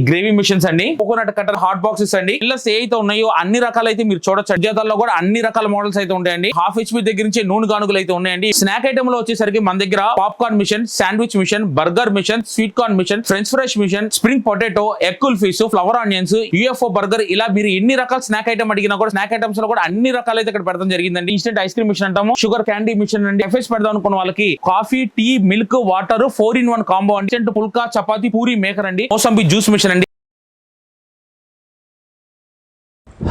Gravy machines అండి, coconut cutter hot boxes అండి. Pillars ఏ అయితే ఉన్నాయో అన్ని రకాలు అయితే మీరు చూడొచ్చు. సుజాతాలో కూడా అన్ని రకాల మోడల్స్ అయితే ఉంటాయండి. హాఫ్ HP దగ్గర నుంచి నూనె గానుగులు అయితే ఉన్నాయండి. స్నాక్ ఐటమ్ లో వచ్చేసరికి మన దగ్గర popcorn machine, sandwich machine, burger machine, sweet corn machine, french fries machine, spring potato, egg kulfis, flower onions, UFO burger, ఇలా మీరు ఎన్ని రకాల స్నాక్ ఐటమ్ అడిగినా కూడా స్నాక్ ఐటమ్స్ లో కూడా అన్ని రకాలు అయితే ఇక్కడ పెడతాం జరిగిందండి. ఇన్స్టెంట్ ఐస్ క్రీమ్ మిషన్ అంటాము, షుగర్ క్యాండీ మిషన్ అండి. ఎఫ్ఎస్ పెడదాం అనుకున్న వాళ్ళకి coffee, tea, milk, water 4-in-1 combo అండి. ఇన్స్టెంట్ పుల్కా, చపాతీ, పూరి మేకర్ అండి. మోసంబి జ్యూస్ మిషన్ అండి.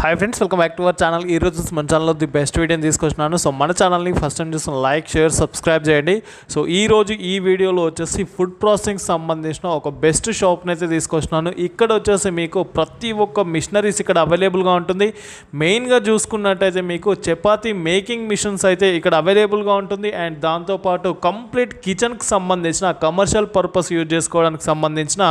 Hi friends, welcome back to our channel. ఈరోజు మన ఛానల్లో ది బెస్ట్ వీడియోని తీసుకొచ్చినాను. సో మన ఛానల్ని ఫస్ట్ టైం చూసిన లైక్, షేర్, సబ్స్క్రైబ్ చేయండి. సో ఈరోజు ఈ వీడియోలో వచ్చేసి ఫుడ్ ప్రాసెసింగ్ సంబంధించిన ఒక బెస్ట్ షాప్ని అయితే తీసుకొచ్చినాను. ఇక్కడ వచ్చేసి మీకు ప్రతి ఒక్క మిషనరీస్ ఇక్కడ అవైలబుల్గా ఉంటుంది. మెయిన్గా చూసుకున్నట్టయితే మీకు చపాతీ మేకింగ్ మిషన్స్ అయితే ఇక్కడ అవైలబుల్గా ఉంటుంది. అండ్ దాంతోపాటు కంప్లీట్ కిచెన్కి సంబంధించిన కమర్షియల్ పర్పస్ యూజ్ చేసుకోవడానికి సంబంధించిన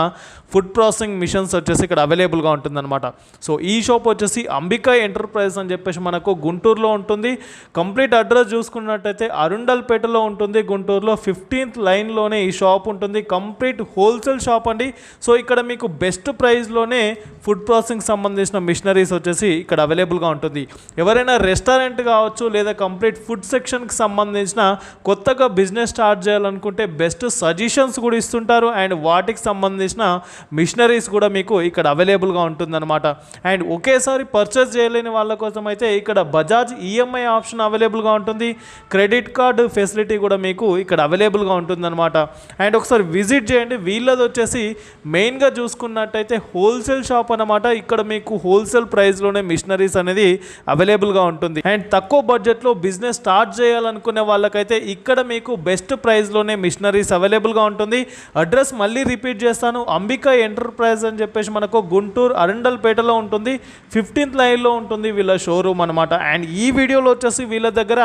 ఫుడ్ ప్రాసెసింగ్ మిషన్స్ వచ్చేసి ఇక్కడ అవైలబుల్గా ఉంటుందన్నమాట. సో ఈ షాప్ వచ్చేసి అంబికా ఎంటర్ప్రైజ్ అని చెప్పేసి మనకు గుంటూరులో ఉంటుంది. కంప్లీట్ అడ్రస్ చూసుకున్నట్టయితే అరుండల్పేటలో ఉంటుంది. గుంటూరులో 15th లైన్లోనే ఈ షాప్ ఉంటుంది. కంప్లీట్ హోల్సేల్ షాప్ అండి. సో ఇక్కడ మీకు బెస్ట్ ప్రైస్లోనే ఫుడ్ ప్రాసెసింగ్ సంబంధించిన మిషనరీస్ వచ్చేసి ఇక్కడ అవైలబుల్గా ఉంటుంది. ఎవరైనా రెస్టారెంట్ కావచ్చు లేదా కంప్లీట్ ఫుడ్ సెక్షన్కి సంబంధించిన కొత్తగా బిజినెస్ స్టార్ట్ చేయాలనుకుంటే బెస్ట్ సజెషన్స్ కూడా ఇస్తుంటారు. అండ్ వాటికి సంబంధించిన మిషనరీస్ కూడా మీకు ఇక్కడ అవైలబుల్గా ఉంటుందన్నమాట. అండ్ ఒకేసారి పర్చేస్ చేయలేని వాళ్ళ కోసం అయితే ఇక్కడ బజాజ్ EMI ఆప్షన్ అవైలబుల్గా ఉంటుంది. క్రెడిట్ కార్డు ఫెసిలిటీ కూడా మీకు ఇక్కడ అవైలబుల్గా ఉంటుందన్నమాట. అండ్ ఒకసారి విజిట్ చేయండి. వీళ్ళది వచ్చేసి మెయిన్గా చూసుకున్నట్టయితే హోల్సేల్ షాప్ అన్నమాట. ఇక్కడ మీకు హోల్సేల్ ప్రైస్లోనే మిషనరీస్ అనేది అవైలబుల్గా ఉంటుంది. అండ్ తక్కువ బడ్జెట్లో బిజినెస్ స్టార్ట్ చేయాలనుకునే వాళ్ళకైతే ఇక్కడ మీకు బెస్ట్ ప్రైస్లోనే మిషనరీస్ అవైలబుల్గా ఉంటుంది. అడ్రస్ మళ్ళీ రిపీట్ చేస్తాను, అంబికా ఎంటర్ప్రైజ్ అని చెప్పేసి మనకు గుంటూరు అరండల్పేటలో ఉంటుంది. 15th లైన్లో ఉంటుంది వీళ్ళ షోరూమ్ అనమాట. అండ్ ఈ వీడియోలో వచ్చేసి వీళ్ళ దగ్గర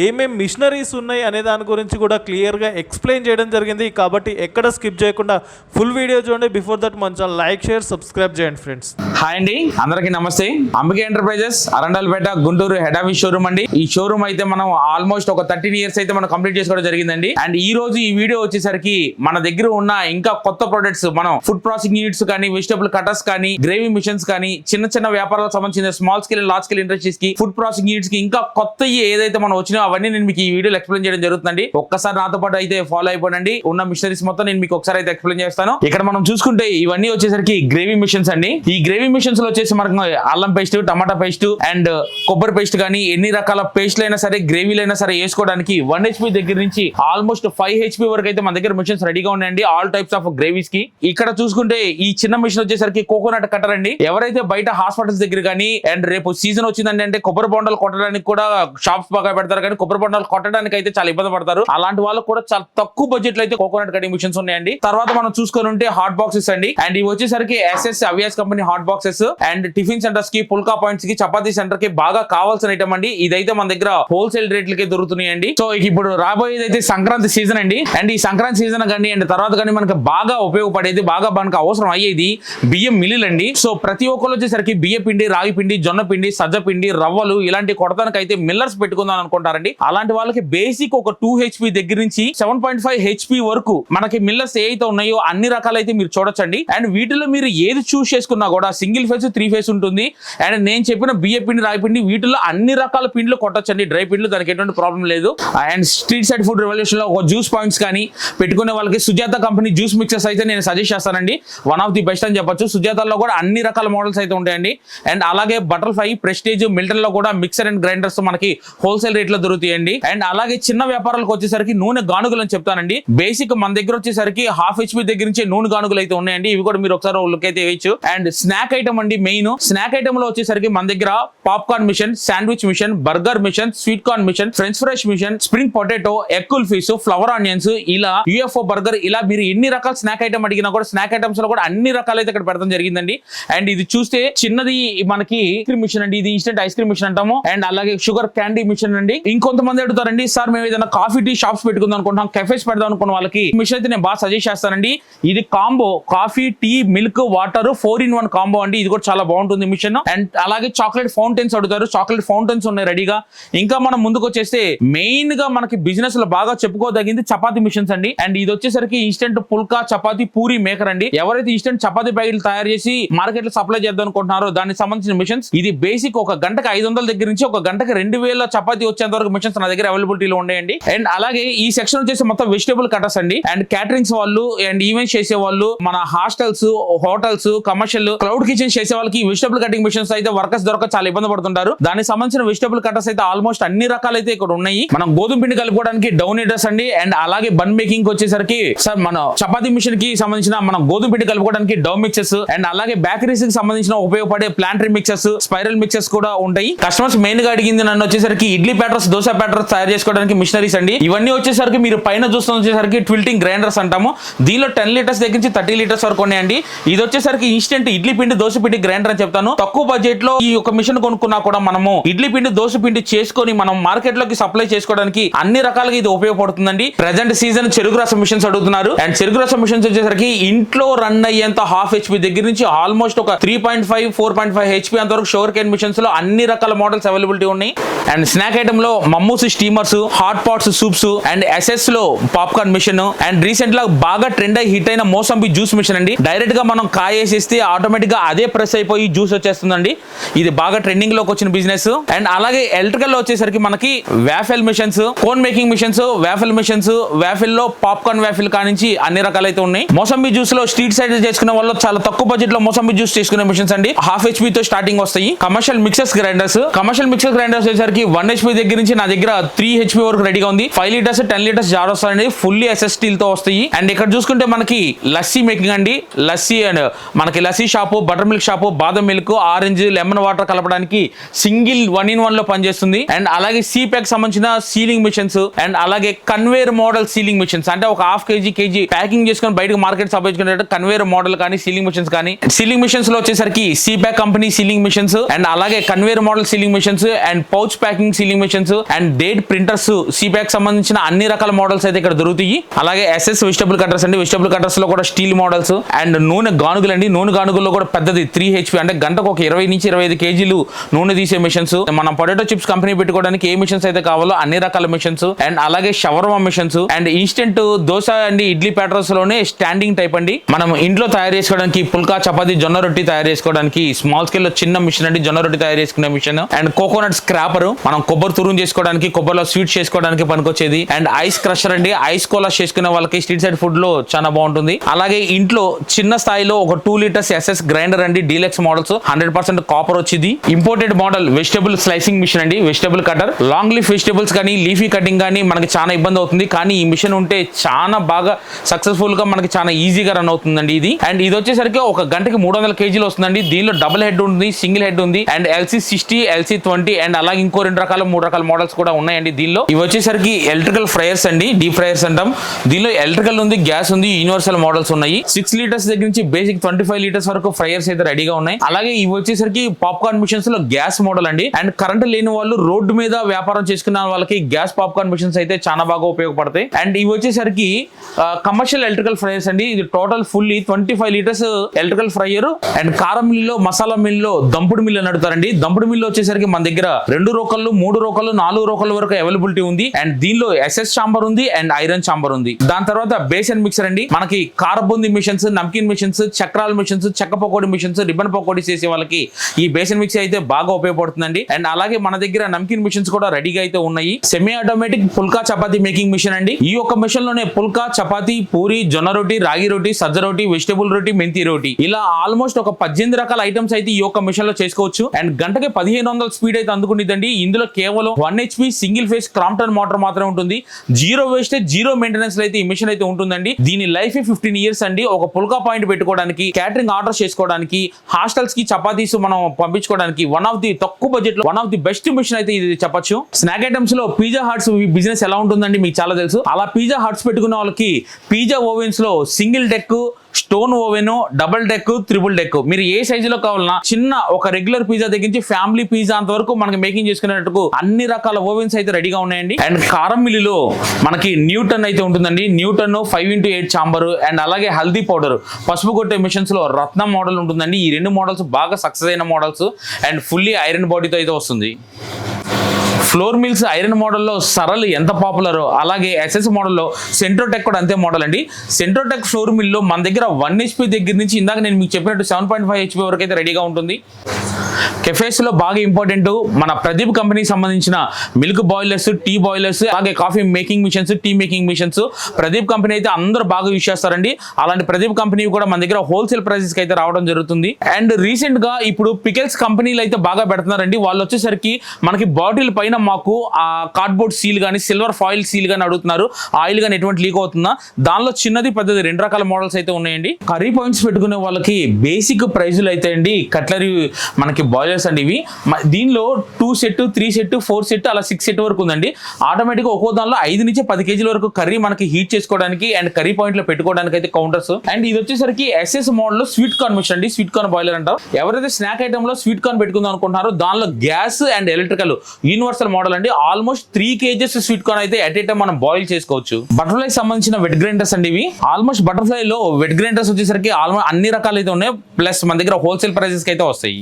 ఏమేమి మిషనరీస్ ఉన్నాయి అనే దాని గురించి కూడా క్లియర్గా ఎక్స్ప్లెయిన్ చేయడం జరిగింది. కాబట్టి ఎక్కడ స్కిప్ చేయకుండా ఫుల్ వీడియో చూడండి. బిఫోర్ దట్ మంచి లైక్, షేర్, సబ్స్క్రైబ్ చేయండి ఫ్రెండ్స్. హాయ్ అండి, అందరికీ నమస్తే. Ambika enterprises Arundelpet Guntur head office showroom అండి. ఈ షోరూమ్ అయితే మనం ఆల్మోస్ట్ ఒక 13 years అయితే మనం కంప్లీట్ చేసుకోవడం జరిగిందండి. అండ్ ఈ రోజు ఈ వీడియో వచ్చేసరికి మన దగ్గర ఉన్న ఇంకా కొత్త ప్రొడక్ట్స్, మనం ఫుడ్ ప్రాసెసింగ్ యూనిట్స్ కానీ, వెజిటబుల్ కటర్స్ కానీ, గ్రేవీ మిషన్స్ కానీ, చిన్న చిన్న వ్యాపారాలకు సంబంధించిన small scale, large scale industries కి, ఫుడ్ ప్రాసెసింగ్ యూనిట్స్ కి ఇంకా కొత్త ఏదైతే మనం వచ్చినా అవన్నీ నేను మీకు ఈ వీడియోలో ఎక్స్ప్లెయిన్ చేయడం జరుగుతుందండి. ఒక్కసారి నాతో పాటు అయితే ఫాలో అయిపోండి. ఉన్న మిషనరీస్ మొత్తం నేను మీకు ఒకసారి అయితే ఎక్స్ప్లెయిన్ చేస్తాను. ఇక్కడ మనం చూసుకుంటే ఇవన్నీ వచ్చేసరికి గ్రేవీ మిషన్స్ అండి. ఈ గ్రేవీ మిషన్స్ లో వచ్చేసి మనకు అల్లం పేస్ట్, టమాటా పేస్ట్ అండ్ కొబ్బరి పేస్ట్ కానీ ఎన్ని రకాల పేస్ట్లు అయినా సరే, గ్రేవీలు అయినా సరే వేసుకోవడానికి 1 HP దగ్గర నుంచి ఆల్మోస్ట్ 5 HP వరకు అయితే మన దగ్గర మిషన్స్ రెడీగా ఉన్నాయండి. ఆల్ టైప్స్ ఆఫ్ గ్రేవీస్ కి. ఇక్కడ చూసుకుంటే ఈ చిన్న మిషన్ వచ్చేసరికి కోకోనట్ కట్టర్ అండి. ఎవరైతే బయట హాస్పిటల్స్ దగ్గర కానీ, అండ్ రేపు సీజన్ వచ్చిందండి అంటే కొబ్బరి బొండాలు కొట్టడానికి కూడా షాప్స్ బాగా పెడతారు, కానీ కొబ్బరి బొండాలు కొట్టడానికి అయితే చాలా ఇబ్బంది పడతారు. అలాంటి వాళ్ళకు కూడా చాలా తక్కువ బడ్జెట్ లో అయితే కోకోనట్ కటింగ్ మిషన్స్ ఉన్నాయండి. తర్వాత మనం చూసుకొని ఉంటే హాట్ బాక్సెస్ అండి. అండ్ ఇవి వచ్చేసరికి SS అవియాస్ company hot boxes. And tiffin centers కి, పుల్కా పాయింట్స్ కి, చపాతీ సెంటర్ కి బాగా కావాల్సిన ఐటమ్ అండి. ఇదైతే మన దగ్గర హోల్సేల్ రేట్లకే దొరుకుతున్నాయండి. సో ఇప్పుడు రాబోయేది అయితే సంక్రాంతి సీజన్ అండి. అండ్ ఈ సంక్రాంతి సీజన్ కానీ అండ్ తర్వాత కానీ మనకి బాగా ఉపయోగపడేది, బాగా మనకు అవసరం అయ్యేది బియ్యం మిల్లులు అండి. సో ప్రతి ఒక్కరు వచ్చేసరికి బియ్య పిండి, రాగి పిండి, జొన్న పిండి, సజ్జ పిండి, రవ్వలు ఇలాంటి కొడతానికి అయితే మిల్లర్స్ పెట్టుకుందాం అనుకుంటారండి. అలాంటి వాళ్ళకి బేసిక్ ఒక 2 HP దగ్గర నుంచి 7.5 HP వరకు మనకి మిల్లర్స్ ఏవైతే ఉన్నాయో అన్ని రకాలైతే మీరు చూడొచ్చండి. అండ్ వీటిలో మీరు ఏది చూస్ చేసుకున్నా కూడా సింగిల్ ఫేస్, 3 ఫేస్ ఉంటుంది. అండ్ నేను చెప్పిన బియ్య పిండి, రాగి పిండి వీటిలో అన్ని రకాల పిండ్లు కొట్టొచ్చండి. డ్రై పిండ్లు, దానికి ఎటువంటి ప్రాబ్లం లేదు. And street side food revolution లో ఒక జ్యూస్ పాయింట్స్ కానీ పెట్టుకునే వాళ్ళకి సుజాత కంపెనీ జ్యూస్ మిక్సర్స్ అయితే నేను సజెస్ట్ చేస్తానండి. వన్ ఆఫ్ ది బెస్ట్ అని చెప్పొచ్చు. సుజాతలో కూడా అన్ని రకాల మోడల్స్ అయితే ఉంటాయండి. అండ్ అలాగే బటర్ఫ్లై, ప్రెస్టేజ్, మిల్టన్ లో కూడా మిక్సర్ అండ్ గ్రైండర్స్ మనకి హోల్సేల్ రేట్ లో దొరుకుతాయండి. అండ్ అలాగే చిన్న వ్యాపారాలకు వచ్చేసరికి నూనె గానుగులు అని చెప్తానండి. బేసిక్ మన దగ్గర వచ్చేసరికి హాఫ్ HP దగ్గర నుంచి నూనె గానుగులు అయితే ఉన్నాయండి. ఇవి కూడా మీరు ఒకసారి లుక్ అయితే వేయచ్చు. అండ్ స్నాక్ ఐటమ్ అండి. మెయిన్ స్నాక్ ఐటమ్ లో వచ్చేసరికి మన దగ్గర popcorn machine, sandwich machine, burger machine, sweet corn machine, french fries machine, spring potato, egg kulfis, flower onions, ఇలా UFO బర్గర్, ఇలా మీరు ఎన్ని రకాల స్నాక్ ఐటమ్ అడిగినా కూడా స్నాక్ ఐటమ్స్ లో కూడా అన్ని రకాలు అయితే ఇక్కడ పెడతాం జరిగిందండి. అండ్ ఇది చూస్తే చిన్నది మనకి వచ్చేసరికి క్రీమ్ మిషన్ అండి. ఇది ఇన్స్టెంట్ ఐస్ క్రీమ్ మిషన్ అంటాము. అండ్ అలాగే షుగర్ క్యాండీ మిషన్ అండి. ఇంకొంతమంది అడుగుతారండి, సార్ మేము ఏదైనా కాఫీ టీ షాప్స్ పెట్టుకుందాం అనుకుంటాం, కెఫేస్ పెడదాం అనుకున్న వాళ్ళకి మిషన్ అయితే నేను బాగా సజెస్ట్ చేస్తానండి. ఇది combo coffee, tea, milk, water 4-in-1 combo అండి. ఇది కూడా చాలా బాగుంటుంది మిషన్. అండ్ అలాగే చాక్లెట్ ఫౌంటైన్స్ అడుగుతారు, చాక్లెట్ ఫౌంటైన్స్ ఉన్నాయి రెడీగా. ఇంకా మనం ముందుకు వచ్చేస్తే మెయిన్ గా మనకి బిజినెస్ లో బాగా చెప్పుకోదగింది చపాతీ మిషన్స్ అండి. అండ్ ఇది వచ్చేసరికి ఇన్స్టెంట్ పుల్కా, చపాతీ, పూరి మేకర్ అండి. ఎవరైతే ఇన్స్టెంట్ చపాతీ ప్యాకెట్లు తయారు చేసి మార్కెట్ లో సప్లై చేద్దాం అనుకుంటున్నారో దానికి సంబంధించిన మిషన్స్. ఇది బేసిక్ ఒక గంటకి 500 దగ్గర నుంచి ఒక గంటకి 2000 చపాతీ వచ్చేంత వరకు మిషన్స్ నా దగ్గర అవైలబిలిటీలో ఉన్నాయండి. అండ్ అలాగే ఈ సెక్షన్ వచ్చేసి మొత్తం వెజిటబుల్ కటర్స్ అండి. అండ్ క్యాటరింగ్స్ వాళ్ళు అండ్ ఈవెంట్స్ చేసే వాళ్ళు, మన hostels, hotels, commercial, cloud kitchens చేసే వాళ్ళకి వెజిటబుల్ కటింగ్ మిషన్స్ అయితే వర్కర్స్ దొరక చాలా ఇబ్బంది పడుతుంటారు. దానికి సంబంధించిన వెజిటబుల్ కటర్స్ అయితే ఆల్మోస్ట్ అన్ని రకాలు అయితే ఇక్కడ ఉన్నాయి. మనం గోధుమ పిండి కలుపుకోవడానికి డౌన్ హీటర్స్ అండి. అండ్ అలాగే బన్ మేకింగ్ వచ్చేసరికి సార్ మన చపాతీ మిషన్ కి సంబంధించిన మనం గోధుమ పిండి కలుపుకోవడానికి డౌ మిక్సెస్ అండ్ అలాగే బేకరీస్ కి సంబంధించిన ఉపయోగపడే ప్లాంటరీ మిక్సెస్, స్పైరల్ మిక్సెస్ కూడా ఉంటాయి. కస్టమర్స్ మెయిన్ గా అడిగింది నన్ను వచ్చేసరికి ఇడ్లీ ప్యాటర్స్, దోశ ప్యాటర్స్ తయారు చేసుకోవడానికి మిషనరీస్ అండి. ఇవన్నీ వచ్చేసరికి మీరు పైన చూస్తున్న వచ్చేసరికి ట్విల్టింగ్ గ్రైండర్స్ అంటాము. దీనిలో 10 లీటర్స్ దగ్గర నుంచి 30 లీటర్స్ వరకు ఉన్నాయండి. ఇది వచ్చేసరికి ఇన్స్టెంట్ ఇడ్లీ పిండి, దోశ పిండి గ్రైండర్ అని చెప్తాను. తక్కువ బడ్జెట్ లో ఈ ఒక మిషన్ కొనుక్కున్నా కూడా మనము ఇడ్లీ పిండి, దోశ పిండి చేసుకొని మనం మార్కెట్ లోకి సప్లై చేసుకోవడానికి అన్ని రకాలుగా ఇది ఉపయోగపడుతుందండి. ప్రెజెంట్ సీజన్ చెరుకు రసం మిషన్స్ అడుగుతున్నారు. అండ్ చెరుకు రసం మిషన్స్ వచ్చేసరికి ఇంట్లో రన్ అయ్యేంత హాఫ్ HP దగ్గర నుంచి ఆల్మోస్ట్ ఒక 3.5, 4.5 HP అంతవరకు షుగర్ కేన్ మిషన్స్ లో అన్ని రకాల మోడల్స్ అవైలబిలిటీ ఉన్నాయి. అండ్ స్నాక్ ఐటమ్ లో momos steamers, hot pots, soups and SS లో పాప్కార్న్ మిషన్. అండ్ రీసెంట్ గా బాగా ట్రెండ్ అయి హిట్ అయిన మోసంబి జ్యూస్ మిషన్ అండి. డైరెక్ట్ గా మనం కాయేసేస్తే ఆటోమేటిక్ గా అదే ప్రెస్ అయిపోయి జ్యూస్ వచ్చేస్తుందండి. ఇది బాగా ట్రెండింగ్ లోకి వచ్చిన బిజినెస్. అండ్ అలాగే ఎలక్ట్రికల్ లో వచ్చేసరికి మనకి waffle machines, cone making machines, waffle machines, waffle లో పాప్కార్న్ వాఫెల్ కానించి అన్ని రకాలు అయితే ఉన్నాయి. మోసంబి జ్యూస్ లో స్ట్రీట్ సైడ్ చేసుకునే వాళ్ళు చాలా తక్కువ బడ్జెట్ లో మోసంబి జ్యూస్ చేసుకునే మిషన్స్ అండి. హాఫ్ HP తో స్టార్టింగ్ వస్తాయి. Commercial mixers grinders, commercial mixer grinders వచ్చేసరికి 1 HP దగ్గర నుంచి నా దగ్గర 3 HP వరకు రెడీగా ఉంది. 5 లీటర్స్ 10 లీటర్స్ జార్ వస్తాయండి. ఫుల్లీ SS స్టీల్ తో వస్తాయి. అండ్ ఇక్కడ చూసుకుంటే మనకి లస్సీ మేకింగ్ అండి. లస్సీ అండ్ మనకి lassi shop, butter milk shop, badam milk, orange, lemon water కలపడానికి సింగిల్ 1-in-1 లో పనిచేస్తుంది. అండ్ అలాగే CPAC సంబంధించిన సీలింగ్ మిషన్స్ అండ్ అలాగే కన్వేర్ మోడల్ సీలింగ్ మిషన్స్ అంటే ఒక ½ kg ప్యాకింగ్ చేసుకొని బయటకు మార్కెట్ సప్లై చేసుకునే కన్వేర్ మోడల్ కానీ సీలింగ్ మిషన్స్ కానీ. సీలింగ్ మిషన్స్ లో వచ్చేసరికి CPAC company sealing machines and అలాగే conveyor model sealing machines and pouch packing sealing machines and date printers, CPAC సంబంధించిన అన్ని రకాల మోడల్స్ అయితే ఇక్కడ దొరుకుతాయి. అలాగే SS వెజిటబుల్ కట్టర్స్ అండి. వెజిటబుల్ కట్టర్స్ లో కూడా స్టీల్ మోడల్స్ అండ్ నూనె గానుగులు అండి. నూనె గానుగుల్లో కూడా పెద్దది 3 HP అంటే గంటకు ఒక 20 నుంచి 25 kg నూనె తీసే మిషన్స్. మనం పొటాటో చిప్స్ కంపెనీ పెట్టుకోవడానికి ఏ మిషన్స్ అయితే కావాలో అన్ని రకాల మిషన్స్ అండ్ అలాగే shawarma machines and instant dosa అండి, ఇడ్లీ ప్యాటర్స్ లోనే స్టాండింగ్ టైప్ అండి. మనం ఇంట్లో తయారు చేసుకోవడానికి పుల్కా, చపాతీ, జొన్న రొట్టి తయారు చేసుకోవడానికి స్మాల్ స్కేల్ లో చిన్న మిషన్ అండి. జొన్న రొట్టి తయారు చేసుకునే మిషన్ అండ్ కోకోనట్ స్క్రాపర్, మనం కొబ్బరి తురుము చేసుకోవడానికి, కొబ్బరిలో స్వీట్స్ చేసుకోవడానికి పనికొచ్చేది. అండ్ ఐస్ క్రషర్ అండి. ఐస్ కోలా చేసుకునే వాళ్ళకి స్ట్రీట్ సైడ్ ఫుడ్ లో చాలా బాగుంటుంది. అలాగే ఇంట్లో చిన్న స్థాయిలో ఒక 2 లీటర్స్ SS గ్రైండర్ అండి. డీలక్స్ మోడల్స్ 100% కాపర్ వచ్చింది. Imported model vegetable slicing machine అండి. Vegetable cutter, long leaf vegetables కానీ లీఫీ కటింగ్ కానీ మనకి చాలా ఇబ్బంది అవుతుంది. కానీ ఈ మిషన్ ఉంటే చాలా బాగా సక్సెస్ఫుల్ గా మనకి చాలా ఈజీగా రన్ అవుతుందండి ఇది. అండ్ ఇది వచ్చేసరికి ఒక గంటకి 300 kg వస్తుందండి. దీనిలో డబుల్ హెడ్ ఉంది, సింగిల్ హెడ్ ఉంది అండ్ LC60, LC20 అండ్ అలాగే ఇంకో 3 రకాల మోడల్స్ కూడా ఉన్నాయండి దీనిలో. ఇవి వచ్చేసరికి ఎలక్ట్రికల్ ఫ్రైయర్స్ అండి. డీప్ ఫ్రైయర్స్ అంటాం. దీనిలో ఎలక్ట్రికల్ ఉంది, గ్యాస్ ఉంది, యూనివర్సల్ మోడల్స్ ఉన్నాయి. 6 లీటర్స్ దగ్గర నుంచి బేసిక్ 25 లీటర్స్ వరకు ఫ్రైయర్స్ అయితే రెడీగా ఉన్నాయి. అలాగే ఇవి వచ్చేసరికి పాప్కార్న్ మిషన్స్ లో గ్యాస్ మోడల్ అండి. అండ్ కరెంట్ లేని వాళ్ళు రోడ్డు మీద వ్యాపారం చేసుకున్న వాళ్ళకి గ్యాస్ పాప్కార్న్ మిషన్స్ అయితే చాలా బాగా ఉపయోగపడతాయి. అండ్ ఇవి వచ్చేసరికి కమర్షియల్ ఎలక్ట్రికల్ ఫ్రైయర్స్ అండి. ఇది total fully 25 litres electrical fryer. And కారం మిల్లో, మసాలా మిల్లో, దంపుడు మిల్లు నడుపుతారండి. దంపుడు మిల్లు వచ్చేసరికి మన దగ్గర 2 రోకళ్ళు, 3 రోకళ్ళు, 4 రోకళ్ళ వరకు అవైలబిలిటీ ఉంది. అండ్ దీనిలో SS చాంబర్ ఉంది అండ్ ఐరన్ చాంబర్ ఉంది. దాని తర్వాత బేసన్ మిక్సర్ అండి. మనకి కారబుంది మిషన్స్, నమ్కిన్ మిషన్స్, చక్రాల మిషన్స్, చెక్క పకోడీ మిషన్స్, రిబ్బన్ పకోడీ చేసే వాళ్ళకి ఈ బేసన్ మిక్సర్ అయితే బాగా ఉపయోగపడుతుందండి. అండ్ అలాగే మన దగ్గర నమ్కిన్ మిషన్స్ కూడా రెడీగా అయితే ఉన్నాయి. సెమీ ఆటోమేటిక్ పుల్కా చపాతీ మేకింగ్ మిషన్ అండి. ఈ యొక్క మిషన్ లోనే పుల్కా, చపాతీ, పూరి, జొన్న రొట్టి, రాగి రొట్టి, సజ్జ రొట్టి, వెజిటబుల్ రొట్టి, మెంతి రొట్టి ఇలా ఆల్మోస్ట్ ఒక 18 రకాల ఐటమ్స్ అయితే ఈ యొక్క మిషన్ లో చేసుకోవచ్చు. అండ్ గంటకి 1500 స్పీడ్ అయితే అందుకుంటుందండి. ఇందులో కేవలం 1 HP single phase Crompton motor మాత్రమే ఉంటుంది. 0 వేస్టేజ్, 0 మెయింటెనెన్స్ అయితే ఈ మిషన్ అయితే ఉంటుందండి. దీని లైఫ్ 15 years అండి. ఒక పుల్కా పాయింట్ పెట్టుకోవడానికి, క్యాటరింగ్ ఆర్డర్ చేసుకోవడానికి, హాస్టల్స్ కి చపాతీస్ మనం పంపించుకోవడానికి వన్ ఆఫ్ ది తక్కువ బడ్జెట్ లో one of the best machine అయితే ఇది చెప్పొచ్చు. స్నాక్ ఐటమ్స్ లో పిజ్జా హట్స్ బిజినెస్ ఎలా ఉంటుందండి మీకు చాలా తెలుసు. అలా పిజ్జా హట్స్ పెట్టుకున్న వాళ్ళకి పిజ్జా ఓవెన్స్ లో single deck stone oven, double deck, triple deck, మీరు ఏ సైజులో కావాలన్నా చిన్న ఒక రెగ్యులర్ పిజ్జా దగ్గరించి ఫ్యామిలీ పిజ్జా అంత వరకు మనకి మేకింగ్ చేసుకునేటట్టు అన్ని రకాల ఓవెన్స్ అయితే రెడీగా ఉన్నాయండి. అండ్ కారం మిల్లులో మనకి న్యూటన్ అయితే ఉంటుందండి. న్యూటన్ 5x8 చాంబర్ అండ్ అలాగే హల్దీ పౌడర్, పసుపు కొట్టే మిషన్స్ లో రత్నం మోడల్ ఉంటుందండి. ఈ రెండు మోడల్స్ బాగా సక్సెస్ అయిన మోడల్స్ అండ్ ఫుల్లీ ఐరన్ బాడీతో అయితే వస్తుంది. ఫ్లోర్ మిల్స్ ఐరన్ మోడల్లో సరళ్ ఎంత పాపులరో అలాగే ఎస్ఎస్ మోడల్లో సెంట్రోటెక్ కూడా అంతే మోడల్ అండి. సెంట్రోటెక్ ఫ్లోర్ మిల్లో మన దగ్గర 1 HP దగ్గర నుంచి ఇందాక నేను మీకు చెప్పినట్టు 7.5 HP వరకు అయితే రెడీగా ఉంటుంది. కెఫేస్ లో బాగా ఇంపార్టెంట్ మన ప్రదీప్ కంపెనీకి సంబంధించిన మిల్క్ బాయిలర్స్, టీ బాయిలర్స్, అలాగే coffee making machines, tea making machines Pradeep company అయితే అందరూ బాగా యూజ్ చేస్తారండి. అలాంటి ప్రదీప్ కంపెనీ కూడా మన దగ్గర హోల్సేల్ ప్రైసెస్ కి అయితే రావడం జరుగుతుంది. అండ్ రీసెంట్ గా ఇప్పుడు పికెల్స్ కంపెనీలు అయితే బాగా పెడుతున్నారండి. వాళ్ళు వచ్చేసరికి మనకి బాటిల్ పైన మాకు ఆ కార్డ్బోర్డ్ సీల్ కానీ సిల్వర్ ఫాయిల్ సీల్ కానీ అడుగుతున్నారు. ఆయిల్ కానీ ఎటువంటి లీక్ అవుతుందా, దానిలో చిన్నది పెద్దది 2 రకాల మోడల్స్ అయితే ఉన్నాయండి. కర్రీ పాయింట్స్ పెట్టుకునే వాళ్ళకి బేసిక్ ప్రైజులు అయితే అండి కట్లరీ మనకి బాయిలర్స్ అండి. ఇవి దీనిలో 2 సెట్, 3 సెట్, 4 సెట్ అలా 6 సెట్ వరకు ఉందండి. ఆటోమేటిక్ ఒక్కో దానిలో 5 నుంచి 10 కేజీల వరకు కర్రీ మనకి హీట్ చేసుకోవడానికి అండ్ కర్రీ పాయింట్ లో పెట్టుకోవడానికి అయితే కౌంటర్స్. అండ్ ఇది వచ్చేసరికి ఎస్ఎస్ మోడల్ లో స్వీట్ కార్న్ మిషన్ అండి. స్వీట్ కార్న్ బాయిలర్ అంటారు. ఎవరైతే స్నాక్ ఐటమ్ లో స్వీట్ కార్న్ పెట్టుకుందాం అనుకుంటున్నారో దానిలో gas and electrical universal model అండి. ఆల్మోస్ట్ 3 kgs స్వీట్ కార్న్ అయితే ఎట్ ఏ టైం మనం బాయిల్ చేసుకోవచ్చు. బటర్ఫ్లై సంబంధించిన వెట్ గ్రైండర్స్ అండి ఇవి. ఆల్మోస్ట్ బటర్ఫ్లై లో వెట్ గ్రైండర్స్ వచ్చేసరికి ఆల్మోస్ట్ అన్ని రకాలు అయితే ఉన్నాయి. ప్లస్ మన దగ్గర హోల్సేల్ ప్రైసెస్ కి అయితే వస్తాయి.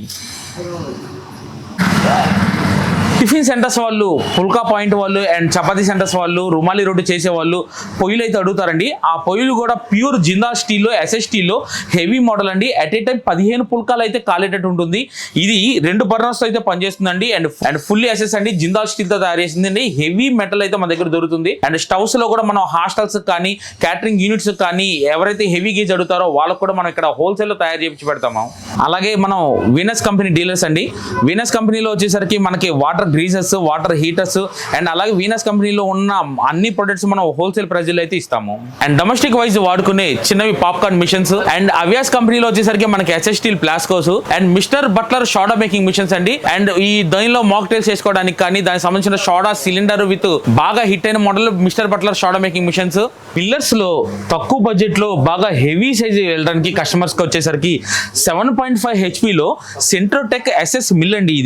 టిఫిన్ సెంటర్స్ వాళ్ళు, పుల్కా పాయింట్ వాళ్ళు అండ్ చపాతీ సెంటర్స్ వాళ్ళు, రుమాలి రోడ్డు చేసే వాళ్ళు పొయ్యిలు అయితే అడుగుతారండి. ఆ పొయ్యిలు కూడా ప్యూర్ జిందాల్ స్టీల్లో, ఎస్ఎస్ స్టీల్లో హెవీ మోడల్ అండి. అట్ ఏ టైం 15 పుల్కాలు అయితే కాలేటట్టు ఉంటుంది. ఇది 2 బర్నర్స్ అయితే పనిచేస్తుందండి. అండ్ ఫుల్లీ ఎస్ఎస్ అండి, జిందాల్ స్టీల్ తో తయారు చేసిందండి. హెవీ మెటల్ అయితే మన దగ్గర దొరుకుతుంది. అండ్ స్టవ్స్ లో కూడా మనం హాస్టల్స్ కానీ క్యాటరింగ్ యూనిట్స్ కానీ ఎవరైతే హెవీ గేజ్ అడుగుతారో వాళ్ళకు కూడా మనం ఇక్కడ హోల్సేల్ లో తయారు చేయించి పెడతాము. అలాగే మనం వీనస్ కంపెనీ డీలర్స్ అండి. వీనస్ కంపెనీలో వచ్చేసరికి మనకి water geysers, water heaters and అలాగే వీనస్ కంపెనీలో ఉన్న అన్ని ప్రొడక్ట్స్ మనం హోల్సేల్ ప్రైస్ లో అయితే ఇస్తాము. అండ్ డొమెస్టిక్ వైజ్ వాడుకునే చిన్నవి పాప్కార్న్ మిషన్స్ అండ్ అవియాస్ కంపెనీలో వచ్చేసరికి మనకి ఎస్ఎస్ స్టీల్ ప్లాస్కోస్ and mister butler soda making machines అండి. అండ్ ఈ దానిలో మాక్టైల్స్ చేసుకోవడానికి కానీ దానికి సంబంధించిన సోడా సిలిండర్ విత్ బాగా హిట్ అయిన model mister butler soda making machines. పిల్లర్స్ లో తక్కువ బడ్జెట్ లో బాగా హెవీ సైజ్ వెళ్ళడానికి కస్టమర్స్ కి వచ్చేసరికి 7.5 HP లో సెంట్రోటెక్ ఎస్ఎస్ మిల్ అండి.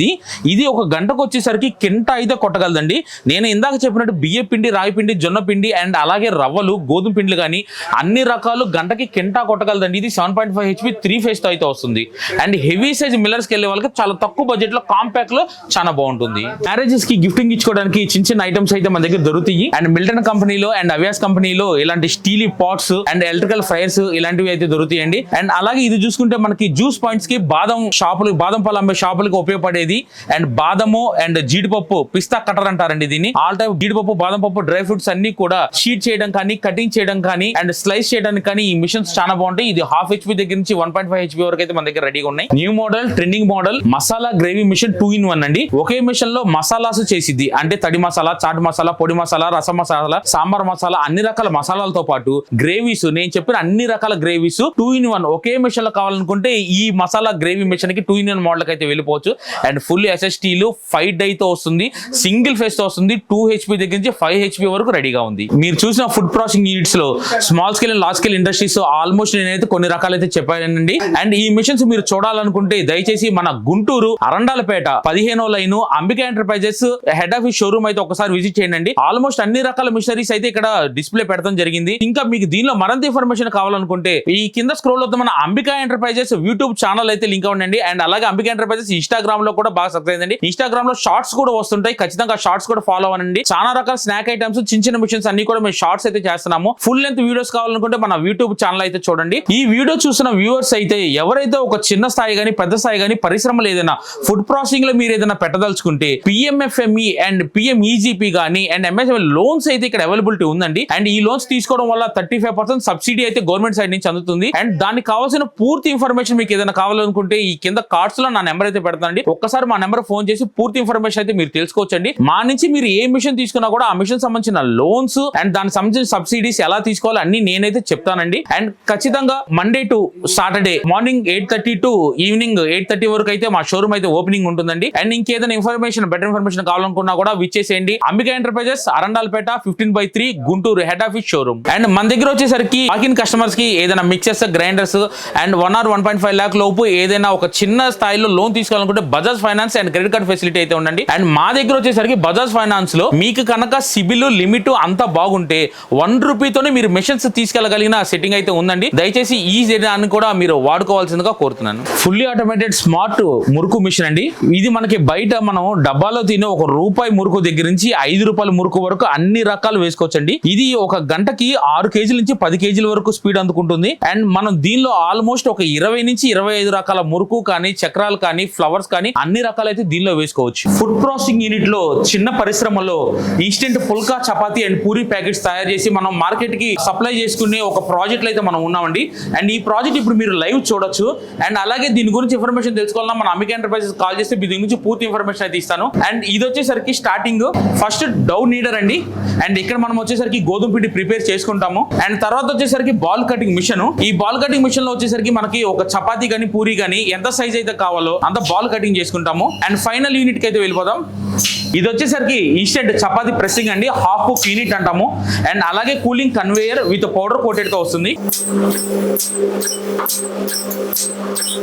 ఇది ఒక గంటకు వచ్చేసరికి కింట అయితే కొట్టగలదండి. నేను ఇందాక చెప్పినట్టు బియ్య పిండి, రాయి పిండి, జొన్న పిండి అండ్ అలాగే రవ్వలు, గోధుమ పిండిలు కానీ అన్ని రకాలు గంటకి కింటా కొట్టగలదండి. ఇది 7.5 HP 3 phase తో అయితే వస్తుంది. అండ్ హెవీ సైజ్ మిల్లర్స్కి వెళ్ళే వాళ్ళకి చాలా తక్కువ బడ్జెట్ లో కాంపాక్ట్ లో చాలా బాగుంటుంది. మ్యారేజెస్ కి గిఫ్టింగ్ ఇచ్చుకోవడానికి చిన్న ఐటమ్స్ అయితే మన దగ్గర దొరుకుతాయి. అండ్ మిల్టన్ కంపెనీలో అండ్ అవియాస్ కంపెనీలో ఇలాంటి స్టీల్ పాట్స్ అండ్ ఎలక్ట్రికల్ ఫ్రైర్స్ ఇలాంటివి అయితే దొరుకుతాయండి. అండ్ అలాగే ఇది చూసుకుంటే మనకి జ్యూస్ పాయింట్స్ కి బాదం షాపులు, బాదం పాలు అమ్మే షాపులకు ఉపయోగపడేది. అండ్ బాదము అండ్ జీడిపప్పు, పిస్తా కటర్ అంటారండి దీన్ని. ఆల్ టైప్ జీడిపప్పు, బాదం పప్పు, డ్రై ఫ్రూట్స్ అన్ని కూడా షీట్ చేయడం కానీ, కటింగ్ చేయడం కానీ అండ్ స్లైస్ చేయడానికి కానీ ఈ మిషన్స్ చాలా బాగుంటాయి. ఇది 1/2 HP దగ్గర నుంచి 1.5 HP వరకు అయితే మన దగ్గర రెడీగా ఉన్నాయి. New model, trending model masala gravy machine 2-in-1 అండి. ఒకే మిషన్ లో మసాలాస్ చేసిద్ది. అంటే తడి మసాలా, చాట్ మసాలా, పొడి మసాలా, రసం మసాలా, సాంబార్ మసాలా, అన్ని రకాల మసాలాలతో పాటు గ్రేవీస్, నేను చెప్పిన అన్ని రకాల గ్రేవీస్ 2-in-1 ఒకే మిషన్ లో కావాలనుకుంటే ఈ మసాలా గ్రేవీ మిషన్ కి 2-in-1 మోడల్ అయితే వెళ్ళిపోవచ్చు. అండ్ ఫుల్ ఎస్ఎస్టీ 5 డై తో వస్తుంది, సింగిల్ ఫేస్ తో వస్తుంది. 2 HP దగ్గర నుంచి 5 HP వరకు రెడీగా ఉంది. మీరు చూసిన ఫుడ్ ప్రాసెసింగ్ యూనిట్స్ లో small scale and large scale industries almost నేనైతే కొన్ని రకాలైతే చెప్పానండి. అండ్ ఈ మిషన్స్ మీరు చూడాలనుకుంటే దయచేసి మన గుంటూరు అరండాలపేట 15వ line Ambika enterprises head office showroom అయితే ఒకసారి విజిట్ చేయండి. ఆల్మోస్ట్ అన్ని రకాల మిషనరీస్ అయితే ఇక్కడ డిస్ప్లే పెడతాం జరిగింది. ఇంకా మీకు దీనిలో మరింత ఇన్ఫర్మేషన్ కావాలనుకుంటే ఈ కింద స్క్రోల్ అవుతుంది మన అంబికా ఎంటర్ప్రైజెస్ యూట్యూబ్ ఛానల్ అయితే లింక్ ఉండండి. అండ్ అలాగే అంబికా ఎంటర్ప్రైజెస్ ఇన్స్టాగ్రామ్ లో కూడా బాగా సక్సెస్ అయిందండి. ఇన్స్టాగ్రామ్ లో షార్ట్స్ కూడా వస్తుంటాయి, ఖచ్చితంగా షార్ట్స్ కూడా ఫాలో అవ్వండి. చాలా రకాల స్నాక్ ఐటమ్స్, చిన్న మిషన్స్ అన్ని కూడా మేము షార్ట్స్ అయితే చేస్తున్నాము. ఫుల్ లెంత్ వీడియోస్ కావాలనుకుంటే మన యూట్యూబ్ ఛానల్ అయితే చూడండి. ఈ వీడియో చూసిన వ్యూవర్స్ అయితే ఎవరైతే ఒక చిన్న స్థాయి గానీ పెద్ద స్థాయి గానీ పరిశ్రమలు ఏదైనా ఫుడ్ ప్రాసెసింగ్ లో మీరు ఏదైనా పెట్టదలుచుకుంటే PMFME అండ్ PMEGP గానీ అండ్ MSME లోన్స్ అయితే ఇక్కడ అవైలబిలిటీ ఉందండి. అండ్ ఈ లోన్స్ తీసుకోవడం వల్ల 35% సబ్సిడీ అయితే గవర్నమెంట్ సైడ్ నుంచి అందుతుంది. అండ్ దానికి కావాల్సిన పూర్తి ఇన్ఫర్మేషన్ మీకు ఏదైనా కావాలనుకుంటే ఈ కింద కార్డ్స్ లో నా నెంబర్ అయితే పెడతానండి. ఒక్కసారి మా నెంబర్ ఫోన్ చేసి పూర్తి ఇన్ఫర్మేషన్ ఇన్ఫర్మేషన్ అయితే మీరు తెలుసుకోవచ్చండి. మా నుంచి మీరు ఏ మిషన్ తీసుకున్నా కూడా ఆ మిషన్ సంబంధించిన లోన్స్ అండ్ దానికి సంబంధించిన సబ్సిడీస్ ఎలా తీసుకోవాలి అన్ని నేనైతే చెప్తానండి. అండ్ ఖచ్చితంగా Monday to Saturday morning 8:30 to evening 8:30 వరకు అయితే మా షోరూమ్ అయితే ఓపెనింగ్ ఉంటుందండి. అండ్ ఇంకేదైనా ఇన్ఫర్మేషన్ బెటర్ ఇన్ఫర్మేషన్ కావాలనుకున్నా కూడా విచ్చేసేయండి. Ambika enterprises, Arundalpet, 15/3 Guntur head office showroom. And మన దగ్గర వచ్చేసరికి వాకిన్ కస్టమర్స్ కి ఏదైనా mixers, grinders and 1 or 1.5 lakh లోపు ఏదైనా ఒక చిన్న స్థాయిలో లోన్ తీసుకోవాలనుకుంటే Bajaj finance and credit card facility అయితే ఉండండి. అండ్ మా దగ్గర వచ్చేసరికి బజాజ్ ఫైనాన్స్ లో మీకు కనుక సిబిల్ లిమిట్ అంతా బాగుంటే 1 రూపీతోనే మీరు మెషిన్స్ తీసుకెళ్లగలిగిన సెట్టింగ్ అయితే ఉందండి. దయచేసి ఈ సెట్టింగ్ కూడా మీరు వాడుకోవాల్సిందిగా కోరుతున్నాను. Fully automated smart murukku machine అండి. ఇది మనకి బయట మనం డబ్బాలో తినే ₹1 మురుకు దగ్గర నుంచి ₹5 మురుకు వరకు అన్ని రకాలు వేసుకోవచ్చండి. ఇది ఒక గంటకి 6 కేజీల నుంచి 10 కేజీల వరకు స్పీడ్ అందుకుంటుంది. అండ్ మనం దీనిలో ఆల్మోస్ట్ ఒక 20 నుంచి 25 రకాల మురుకు కానీ, చక్రాలు కానీ, ఫ్లవర్స్ కానీ అన్ని రకాలు అయితే దీనిలో వేసుకోవచ్చు. ఫుడ్ ప్రాసెసింగ్ యూనిట్ లో చిన్న పరిశ్రమలో instant pulka, chapati and puri packets తయారు చేసి మనం మార్కెట్ కి సప్లై చేసుకునే ఒక ప్రాజెక్ట్ లో అయితే మనం ఉన్నామండి. అండ్ ఈ ప్రాజెక్ట్ ఇప్పుడు మీరు లైవ్ చూడొచ్చు. అండ్ అలాగే దీని గురించి ఇన్ఫర్మేషన్ తెలుసుకోవాలన్నా మన అంబికా ఎంటర్ప్రైజెస్ కాల్ చేస్తే దీని గురించి పూర్తి ఇన్ఫర్మేషన్ అయితే ఇస్తాను. అండ్ ఇది వచ్చేసరికి స్టార్టింగ్ ఫస్ట్ డౌ నీడర్ అండి. అండ్ ఇక్కడ మనం వచ్చేసరికి గోధుమ పిండి ప్రిపేర్ చేసుకుంటాము. అండ్ తర్వాత వచ్చేసరికి బాల్ కటింగ్ మిషన్. ఈ బాల్ కటింగ్ మిషన్ లో వచ్చేసరికి మనకి ఒక చపాతీ గానీ, పూరి గానీ ఎంత సైజ్ అయితే కావాలో అంత బాల్ కటింగ్ చేసుకుంటాము. అండ్ ఫైనల్ యూనిట్ కి అయితే వెళ్ళిపోదాం. ఇది వచ్చేసరికి ఇన్స్టెంట్ చపాతీ ప్రెస్సింగ్ అండి, హాఫ్ కుక్ యూనిట్ అంటాము. అండ్ అలాగే cooling conveyor with powder coated తో వస్తుంది.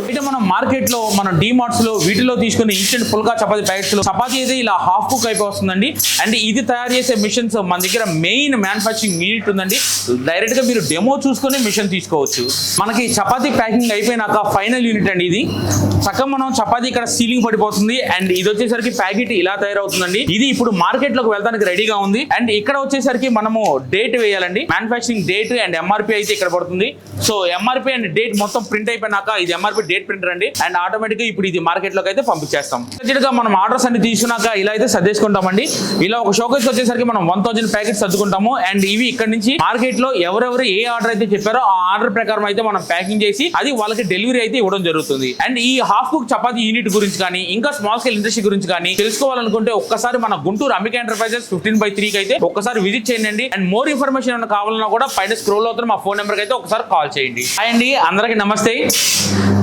అయితే మనం మార్కెట్ లో, మన డిమార్ట్స్ లో వీటిలో తీసుకుని ఇన్స్టెంట్ పుల్కా చపాతీ ప్యాకెట్స్ లో చపాతీ అయితే ఇలా హాఫ్ కుక్ అయిపోయి వస్తుందండి. అండ్ ఇది తయారు చేసే మిషన్స్ మన దగ్గర మెయిన్ మ్యానుఫ్యాక్చరింగ్ యూనిట్ ఉందండి. డైరెక్ట్ గా మీరు డెమో చూసుకొని మిషన్ తీసుకోవచ్చు. మనకి చపాతీ ప్యాకింగ్ అయిపోయినాక ఫైనల్ యూనిట్ అండి ఇది. చక్కగా మనం చపాతీ ఇక్కడ సీలింగ్ పడిపోతుంది. అండ్ ఇది వచ్చేసరికి ప్యాకెట్ ఇలా తయారవుతుందండి. ఇది ఇప్పుడు మార్కెట్ లోకి వెళ్ళడానికి రెడీగా ఉంది. అండ్ ఇక్కడ వచ్చేసరికి మనము డేట్ వేయాలండి. మ్యానుఫ్యాక్చరింగ్ డేట్ అండ్ ఎంఆర్పీ అయితే ఇక్కడ పడుతుంది. సో ఎంఆర్పీ అండ్ డేట్ మొత్తం ప్రింట్ అయిపోయినాక ఇది ఎంఆర్పీ డేట్ ప్రింటర్ అండి. అండ్ ఆటోమేటిక్ గా ఇప్పుడు ఇది మార్కెట్ లోకి అయితే పంపించేస్తాం. మనం ఆర్డర్స్ అన్ని తీసుకున్నాక ఇలా అయితే సర్దేసుకుంటామండి. ఇలా ఒక షోకేస్ వచ్చేసరికి మనం 1000 ప్యాకెట్స్ సర్దుకుంటాము. అండ్ ఇవి ఇక్కడ నుంచి మార్కెట్ లో ఎవరెవరు ఏ ఆర్డర్ అయితే చెప్పారో ఆ ఆర్డర్ ప్రకారం అయితే మనం ప్యాకింగ్ చేసి అది వాళ్ళకి డెలివరీ అయితే ఇవ్వడం జరుగుతుంది. అండ్ ఈ హాఫ్ కుక్ చపాతీ యూనిట్ గురించి కానీ, ఇంకా స్మాల్ స్కేల్ ఇండస్ట్రీ గురించి కానీ తెలుసుకోవాలనుకుంటే ఒక్కసారి మన గుంటూరు అంబికా ఎంటర్ప్రైజెస్ 15/3 కి అయితే ఒక్కసారి విజిట్ చేయండి. అండ్ మోర్ ఇన్ఫర్మేషన్ ఏమైనా కావాలన్నా కూడా పైన స్క్రోల్ అవుతున్న మా ఫోన్ నెంబర్ కి అయితే ఒకసారి కాల్ చేయండి. హాయ్ అండి, అందరికీ నమస్తే.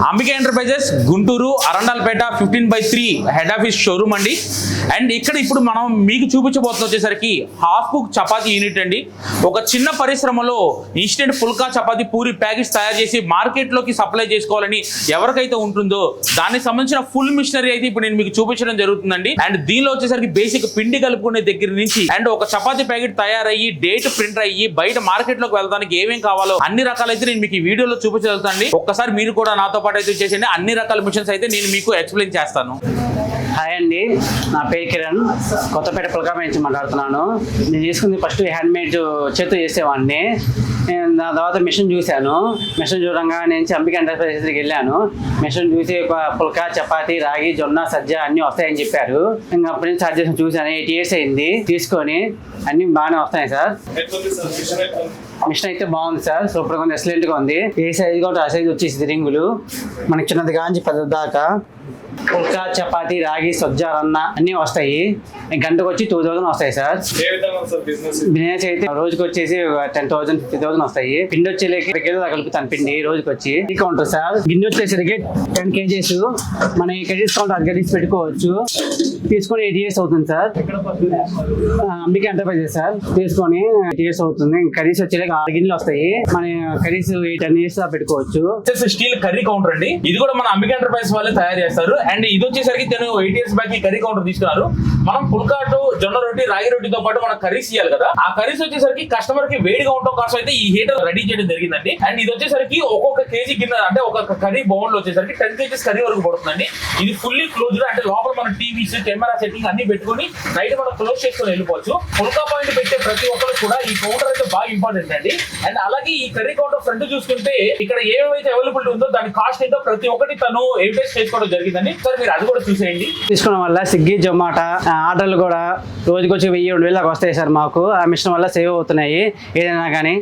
Ambika enterprises Guntur Arundalpet 15/3 head office showroom అండి. అండ్ ఇక్కడ ఇప్పుడు మనం మీకు చూపించబోతున్న వచ్చేసరికి హాఫ్ కుక్ చపాతీ యూనిట్ అండి. ఒక చిన్న పరిశ్రమలో ఇన్స్టెంట్ పుల్కా, చపాతీ, పూరి ప్యాకెట్స్ తయారు చేసి మార్కెట్ లోకి సప్లై చేసుకోవాలని ఎవరికైతే ఉంటుందో దానికి సంబంధించిన ఫుల్ మిషనరీ అయితే ఇప్పుడు నేను మీకు చూపించడం జరుగుతుందండి. అండ్ దీనిలో వచ్చేసరికి బేసిక్ పిండి కలుపుకునే దగ్గర నుంచి అండ్ ఒక చపాతీ ప్యాకెట్ తయారయ్యి డేట్ ప్రింటర్ అయ్యి బయట మార్కెట్ లోకి వెళ్ళడానికి ఏమేం కావాలో అన్ని రకాలైతే నేను మీకు ఈ వీడియోలో చూపించగలుగుతానండి. ఒక్కసారి మీరు కూడా నాతో పాటు అయితే చేసేయండి. అన్ని రకాల మిషన్స్ అయితే నేను మీకు ఎక్స్ప్లెయిన్ చేస్తాను. హాయ్ అండి, నా పేరు కిరణ్, కొత్తపేట పుల్కాపై నుంచి మాట్లాడుతున్నాను. నేను తీసుకుంది ఫస్ట్ హ్యాండ్మేడ్ చేతితో చేసేవాడిని. దాని తర్వాత మిషన్ చూశాను. మిషన్ చూడంగా నేను అంబికా ఎంటర్ప్రైజెస్కి వెళ్ళాను. మిషన్ చూసి ఒక పుల్కా, చపాతీ, రాగి, జొన్న, సజ్జ అన్నీ వస్తాయని చెప్పారు. ఇంకా అప్పటి నుంచి స్టార్ట్ చేసి చూశాను. 8 years అయింది తీసుకొని. అన్నీ బాగానే వస్తాయి సార్. మిషన్ అయితే బాగుంది సార్, సూపర్గా ఉంది, ఎక్సలెంట్గా ఉంది. ఏ సైజు కూడా ఆ సైజు వచ్చేసి రింగులు మనకి చిన్నది కాంచి పెద్ద దాకా పుల్కా, చపాతీ, రాగి, సజ్జ, రన్న అన్నీ వస్తాయి. గంటకు వచ్చి 2000 వస్తాయి సార్. బిజినెస్ అయితే రోజుకి వచ్చేసి 10,000 50,000 వస్తాయి. పిండి వచ్చేసరికి 1 కిలో కలుపుతాను పిండి రోజుకి వచ్చి. ఈ కౌంటర్ సార్, గిన్నె వచ్చేసరికి 10 kgs. మనం ఈ కర్రీస్ కౌంటర్ 10 kgs పెట్టుకోవచ్చు. తీసుకొని 8 years అవుతుంది సార్. అంబికా ఎంటర్ప్రైజెస్ సార్ తీసుకొని 8 years అవుతుంది. కర్రీస్ వచ్చేసరికి 6 గిన్నెలు వస్తాయి. మన కర్రీస్ 10 years పెట్టుకోవచ్చు. స్టీల్ కర్రీ కౌంటర్ అండి. ఇది కూడా మన అంబికా ఎంటర్ప్రైజెస్ వాళ్ళే తయారు చేస్తారు. అండ్ ఇది వచ్చేసరికి 8 years బ్యాక్ ఈ కర్రీ కౌంటర్ తీసుకున్నారు. మనం పుల్కాటు, జొన్న రొట్టి, రాగి రొట్టితో పాటు మనం కర్రీస్ ఇవ్వాలి కదా. ఆ కర్రీస్ వచ్చేసరికి కస్టమర్ కి వేడిగా ఉండటం కోసం అయితే ఈ హీటర్ రెడీ చేయడం జరిగిందండి. అండ్ ఇది వచ్చేసరికి ఒక్కొక్క కేజీ కింద అంటే ఒక కర్రీ బౌల్ లో వచ్చేసరికి 10 kgs కర్రీ వరకు పడుతుందండి. ఇది ఫుల్లీ క్లోజ్డ్, అంటే లోపల మన టీవీస్, కెమెరా సెట్టింగ్ అన్ని పెట్టుకుని నైట్ మనం క్లోజ్ చేసుకుని వెళ్ళిపోవచ్చు. పుల్కా పాయింట్ పెట్టే ప్రతి ఒక్కరు కూడా ఈ కౌంటర్ అయితే బాగా ఇంపార్టెంట్ అండి. అండ్ అలాగే ఈ కర్రీ కౌంటర్ ఫ్రంట్ చూసుకుంటే ఇక్కడ ఏమైతే అవైలబిలిటీ ఉందో దాని కాస్ట్ ఏంటో ప్రతి ఒక్కటి తను ఎవిడెన్స్ చేసుకోవడం జరిగిందండి. సార్ మీరు అది కూడా చూసేయండి. తీసుకోవడం వల్ల స్విగ్గీ, జొమాటో ఆర్డర్లు కూడా రోజుకి వచ్చి 1000-2000 వస్తాయి సార్ మాకు. ఆ మిషన్ వల్ల సేవ్ అవుతున్నాయి ఏదైనా కానీ.